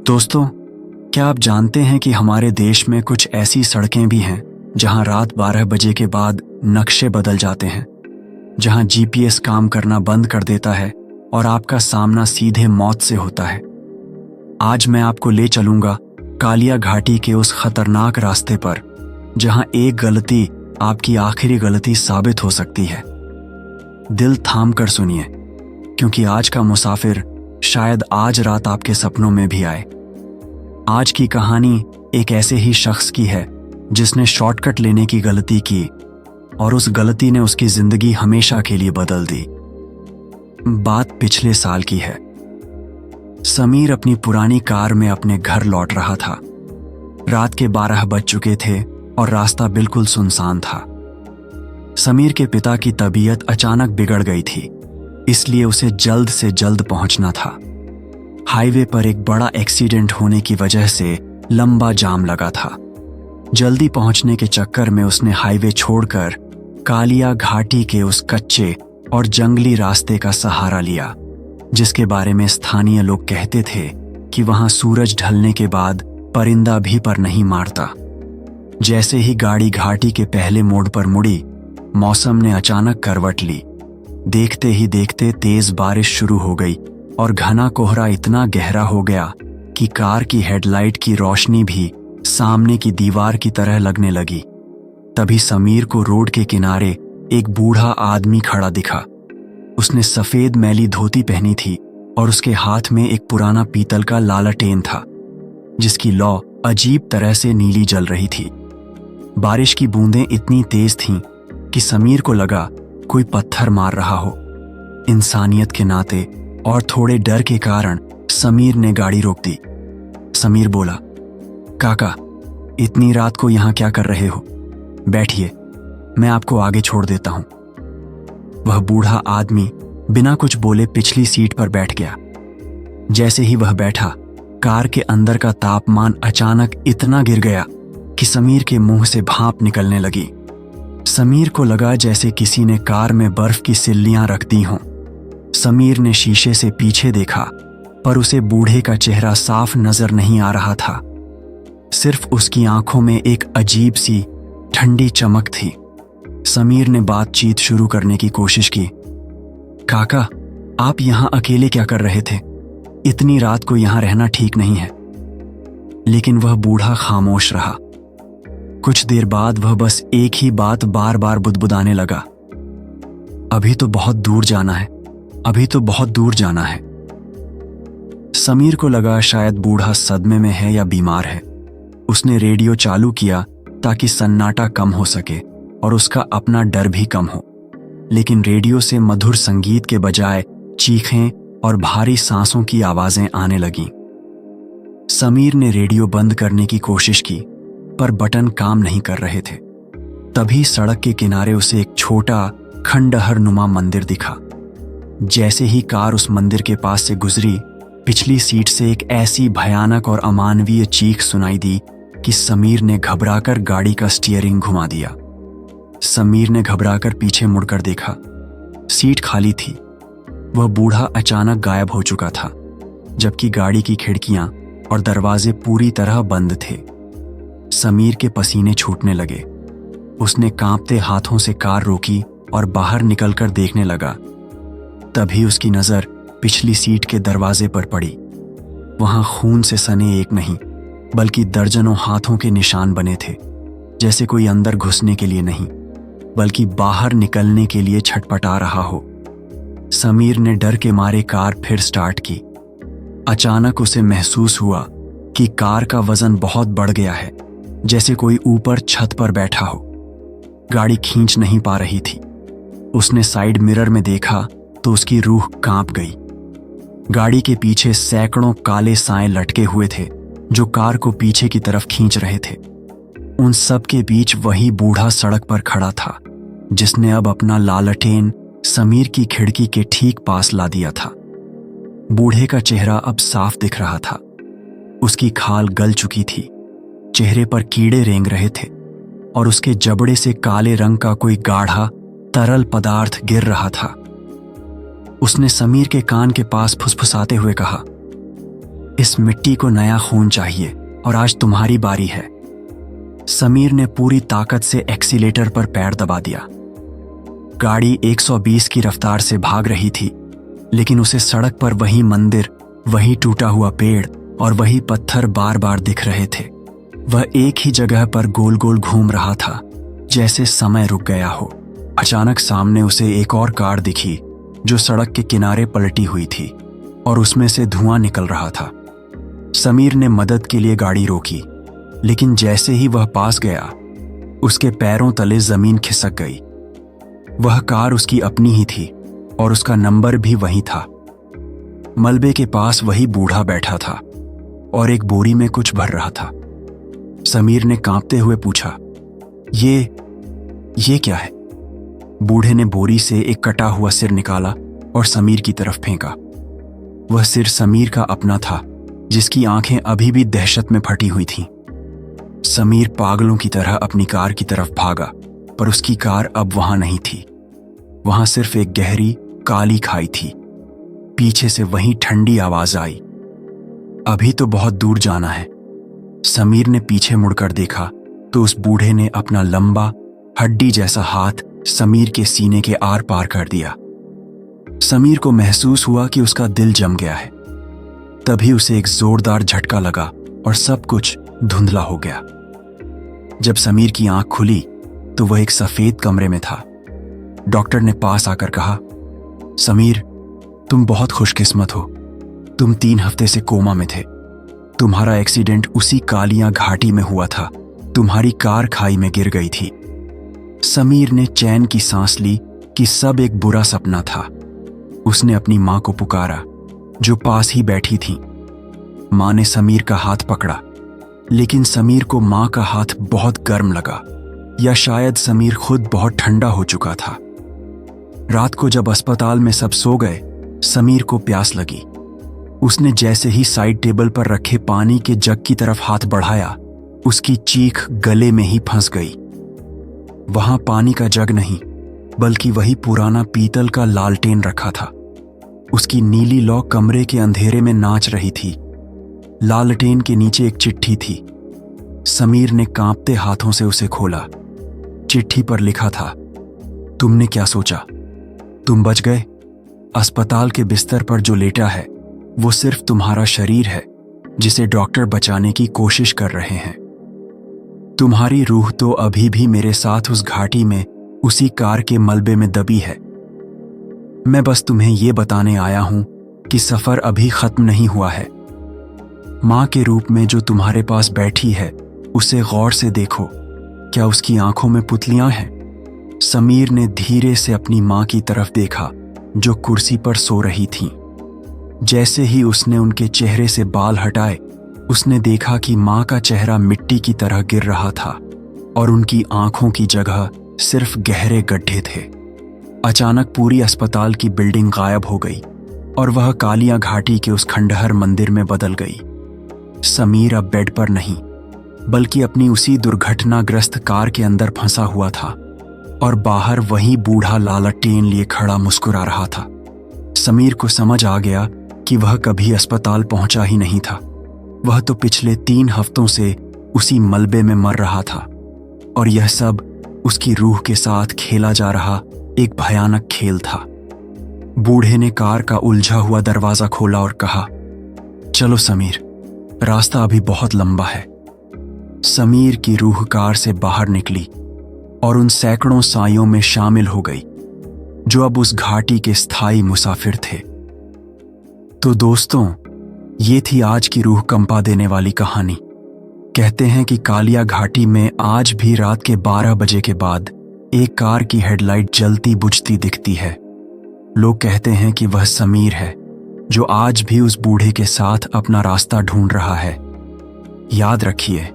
दोस्तों, क्या आप जानते हैं कि हमारे देश में कुछ ऐसी सड़कें भी हैं जहां रात 12 बजे के बाद नक्शे बदल जाते हैं, जहां जीपीएस काम करना बंद कर देता है और आपका सामना सीधे मौत से होता है। आज मैं आपको ले चलूंगा कालिया घाटी के उस खतरनाक रास्ते पर जहां एक गलती आपकी आखिरी गलती साबित हो सकती है। दिल थाम कर सुनिए, क्योंकि आज का मुसाफिर शायद आज रात आपके सपनों में भी आए। आज की कहानी एक ऐसे ही शख्स की है जिसने शॉर्टकट लेने की गलती की और उस गलती ने उसकी जिंदगी हमेशा के लिए बदल दी। बात पिछले साल की है। समीर अपनी पुरानी कार में अपने घर लौट रहा था। रात के 12 बज चुके थे और रास्ता बिल्कुल सुनसान था। समीर के पिता की तबीयत अचानक बिगड़ गई थी, इसलिए उसे जल्द से जल्द पहुंचना था। हाईवे पर एक बड़ा एक्सीडेंट होने की वजह से लंबा जाम लगा था। जल्दी पहुंचने के चक्कर में उसने हाईवे छोड़कर कालिया घाटी के उस कच्चे और जंगली रास्ते का सहारा लिया, जिसके बारे में स्थानीय लोग कहते थे कि वहां सूरज ढलने के बाद परिंदा भी पर नहीं मारता। जैसे ही गाड़ी घाटी के पहले मोड़ पर मुड़ी, मौसम ने अचानक करवट ली। देखते ही देखते तेज बारिश शुरू हो गई और घना कोहरा इतना गहरा हो गया कि कार की हेडलाइट की रोशनी भी सामने की दीवार की तरह लगने लगी। तभी समीर को रोड के किनारे एक बूढ़ा आदमी खड़ा दिखा। उसने सफेद मैली धोती पहनी थी और उसके हाथ में एक पुराना पीतल का लालटेन था, जिसकी लौ अजीब तरह से नीली जल रही थी। बारिश की बूंदें इतनी तेज थीं कि समीर को लगा कोई पत्थर मार रहा हो। इंसानियत के नाते और थोड़े डर के कारण समीर ने गाड़ी रोक दी। समीर बोला, काका, इतनी रात को यहां क्या कर रहे हो? बैठिए, मैं आपको आगे छोड़ देता हूं। वह बूढ़ा आदमी बिना कुछ बोले पिछली सीट पर बैठ गया। जैसे ही वह बैठा, कार के अंदर का तापमान अचानक इतना गिर गया कि समीर के मुंह से भाप निकलने लगी। समीर को लगा जैसे किसी ने कार में बर्फ की सिल्लियां रख दी हों। समीर ने शीशे से पीछे देखा, पर उसे बूढ़े का चेहरा साफ नजर नहीं आ रहा था। सिर्फ उसकी आंखों में एक अजीब सी ठंडी चमक थी। समीर ने बातचीत शुरू करने की कोशिश की। काका, आप यहां अकेले क्या कर रहे थे? इतनी रात को यहां रहना ठीक नहीं है। लेकिन वह बूढ़ा खामोश रहा। कुछ देर बाद वह बस एक ही बात बार बार बुदबुदाने लगा, अभी तो बहुत दूर जाना है, अभी तो बहुत दूर जाना है। समीर को लगा शायद बूढ़ा सदमे में है या बीमार है। उसने रेडियो चालू किया ताकि सन्नाटा कम हो सके और उसका अपना डर भी कम हो। लेकिन रेडियो से मधुर संगीत के बजाय चीखें और भारी सांसों की आवाजें आने लगीं। समीर ने रेडियो बंद करने की कोशिश की, पर बटन काम नहीं कर रहे थे। तभी सड़क के किनारे उसे एक छोटा खंडहर नुमा मंदिर दिखा। जैसे ही कार उस मंदिर के पास से गुजरी, पिछली सीट से एक ऐसी भयानक और अमानवीय चीख सुनाई दी कि समीर ने घबराकर गाड़ी का स्टीयरिंग घुमा दिया। समीर ने घबराकर पीछे मुड़कर देखा। सीट खाली थी। वह बूढ़ा अचानक गायब हो चुका था, जबकि गाड़ी की खिड़कियां और दरवाजे पूरी तरह बंद थे। समीर के पसीने छूटने लगे। उसने कांपते हाथों से कार रोकी और बाहर निकलकर देखने लगा। तभी उसकी नजर पिछली सीट के दरवाजे पर पड़ी। वहां खून से सने एक नहीं, बल्कि दर्जनों हाथों के निशान बने थे, जैसे कोई अंदर घुसने के लिए नहीं, बल्कि बाहर निकलने के लिए छटपटा रहा हो। समीर ने डर के मारे कार फिर स्टार्ट की। अचानक उसे महसूस हुआ कि कार का वजन बहुत बढ़ गया है, जैसे कोई ऊपर छत पर बैठा हो। गाड़ी खींच नहीं पा रही थी। उसने साइड मिरर में देखा तो उसकी रूह कांप गई। गाड़ी के पीछे सैकड़ों काले साए लटके हुए थे, जो कार को पीछे की तरफ खींच रहे थे। उन सब के बीच वही बूढ़ा सड़क पर खड़ा था, जिसने अब अपना लालटेन समीर की खिड़की के ठीक पास ला दिया था। बूढ़े का चेहरा अब साफ दिख रहा था। उसकी खाल गल चुकी थी, चेहरे पर कीड़े रेंग रहे थे और उसके जबड़े से काले रंग का कोई गाढ़ा तरल पदार्थ गिर रहा था। उसने समीर के कान के पास फुसफुसाते हुए कहा, इस मिट्टी को नया खून चाहिए और आज तुम्हारी बारी है। समीर ने पूरी ताकत से एक्सीलेटर पर पैर दबा दिया। गाड़ी 120 की रफ्तार से भाग रही थी, लेकिन उसे सड़क पर वही मंदिर, वही टूटा हुआ पेड़ और वही पत्थर बार बार दिख रहे थे। वह एक ही जगह पर गोल गोल घूम रहा था, जैसे समय रुक गया हो। अचानक सामने उसे एक और कार दिखी जो सड़क के किनारे पलटी हुई थी और उसमें से धुआं निकल रहा था। समीर ने मदद के लिए गाड़ी रोकी, लेकिन जैसे ही वह पास गया, उसके पैरों तले जमीन खिसक गई। वह कार उसकी अपनी ही थी और उसका नंबर भी वही था। मलबे के पास वही बूढ़ा बैठा था और एक बोरी में कुछ भर रहा था। समीर ने कांपते हुए पूछा, ये क्या है? बूढ़े ने बोरी से एक कटा हुआ सिर निकाला और समीर की तरफ फेंका। वह सिर समीर का अपना था, जिसकी आंखें अभी भी दहशत में फटी हुई थीं। समीर पागलों की तरह अपनी कार की तरफ भागा, पर उसकी कार अब वहां नहीं थी। वहां सिर्फ एक गहरी काली खाई थी। पीछे से वही ठंडी आवाज आई, अभी तो बहुत दूर जाना है। समीर ने पीछे मुड़कर देखा तो उस बूढ़े ने अपना लंबा हड्डी जैसा हाथ समीर के सीने के आर पार कर दिया। समीर को महसूस हुआ कि उसका दिल जम गया है। तभी उसे एक जोरदार झटका लगा और सब कुछ धुंधला हो गया। जब समीर की आंख खुली तो वह एक सफेद कमरे में था। डॉक्टर ने पास आकर कहा, समीर, तुम बहुत खुशकिस्मत हो। तुम 3 हफ्ते से कोमा में थे। तुम्हारा एक्सीडेंट उसी कालिया घाटी में हुआ था। तुम्हारी कार खाई में गिर गई थी। समीर ने चैन की सांस ली कि सब एक बुरा सपना था। उसने अपनी मां को पुकारा, जो पास ही बैठी थी। मां ने समीर का हाथ पकड़ा, लेकिन समीर को मां का हाथ बहुत गर्म लगा, या शायद समीर खुद बहुत ठंडा हो चुका था। रात को जब अस्पताल में सब सो गए, समीर को प्यास लगी। उसने जैसे ही साइड टेबल पर रखे पानी के जग की तरफ हाथ बढ़ाया, उसकी चीख गले में ही फंस गई। वहां पानी का जग नहीं, बल्कि वही पुराना पीतल का लालटेन रखा था। उसकी नीली लौ कमरे के अंधेरे में नाच रही थी। लालटेन के नीचे एक चिट्ठी थी। समीर ने कांपते हाथों से उसे खोला। चिट्ठी पर लिखा था, तुमने क्या सोचा? तुम बच गए। अस्पताल के बिस्तर पर जो लेटा है वो सिर्फ तुम्हारा शरीर है, जिसे डॉक्टर बचाने की कोशिश कर रहे हैं। तुम्हारी रूह तो अभी भी मेरे साथ उस घाटी में, उसी कार के मलबे में दबी है। मैं बस तुम्हें ये बताने आया हूं कि सफर अभी खत्म नहीं हुआ है। मां के रूप में जो तुम्हारे पास बैठी है, उसे गौर से देखो। क्या उसकी आंखों में पुतलियां हैं? समीर ने धीरे से अपनी मां की तरफ देखा, जो कुर्सी पर सो रही थीं। जैसे ही उसने उनके चेहरे से बाल हटाए, उसने देखा कि मां का चेहरा मिट्टी की तरह गिर रहा था और उनकी आंखों की जगह सिर्फ गहरे गड्ढे थे। अचानक पूरी अस्पताल की बिल्डिंग गायब हो गई और वह कालिया घाटी के उस खंडहर मंदिर में बदल गई। समीर अब बेड पर नहीं, बल्कि अपनी उसी दुर्घटनाग्रस्त कार के अंदर फंसा हुआ था और बाहर वही बूढ़ा लालटेन लिए खड़ा मुस्कुरा रहा था। समीर को समझ आ गया कि वह कभी अस्पताल पहुंचा ही नहीं था। वह तो पिछले 3 हफ्तों से उसी मलबे में मर रहा था और यह सब उसकी रूह के साथ खेला जा रहा एक भयानक खेल था। बूढ़े ने कार का उलझा हुआ दरवाजा खोला और कहा, चलो समीर, रास्ता अभी बहुत लंबा है। समीर की रूह कार से बाहर निकली और उन सैकड़ों साइयों में शामिल हो गई जो अब उस घाटी के स्थायी मुसाफिर थे। तो दोस्तों, ये थी आज की रूह कंपा देने वाली कहानी। कहते हैं कि कालिया घाटी में आज भी रात के 12 बजे के बाद एक कार की हेडलाइट जलती बुझती दिखती है। लोग कहते हैं कि वह समीर है, जो आज भी उस बूढ़े के साथ अपना रास्ता ढूंढ रहा है। याद रखिए,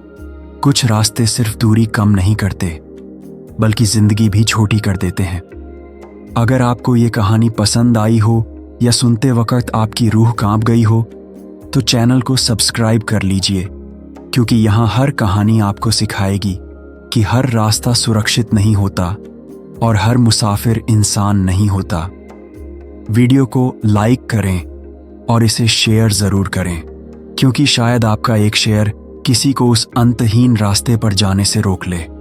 कुछ रास्ते सिर्फ दूरी कम नहीं करते, बल्कि जिंदगी भी छोटी कर देते हैं। अगर आपको ये कहानी पसंद आई हो या सुनते वक्त आपकी रूह कांप गई हो, तो चैनल को सब्सक्राइब कर लीजिए, क्योंकि यहाँ हर कहानी आपको सिखाएगी कि हर रास्ता सुरक्षित नहीं होता और हर मुसाफिर इंसान नहीं होता। वीडियो को लाइक करें और इसे शेयर ज़रूर करें क्योंकि शायद आपका एक शेयर किसी को उस अंतहीन रास्ते पर जाने से रोक ले।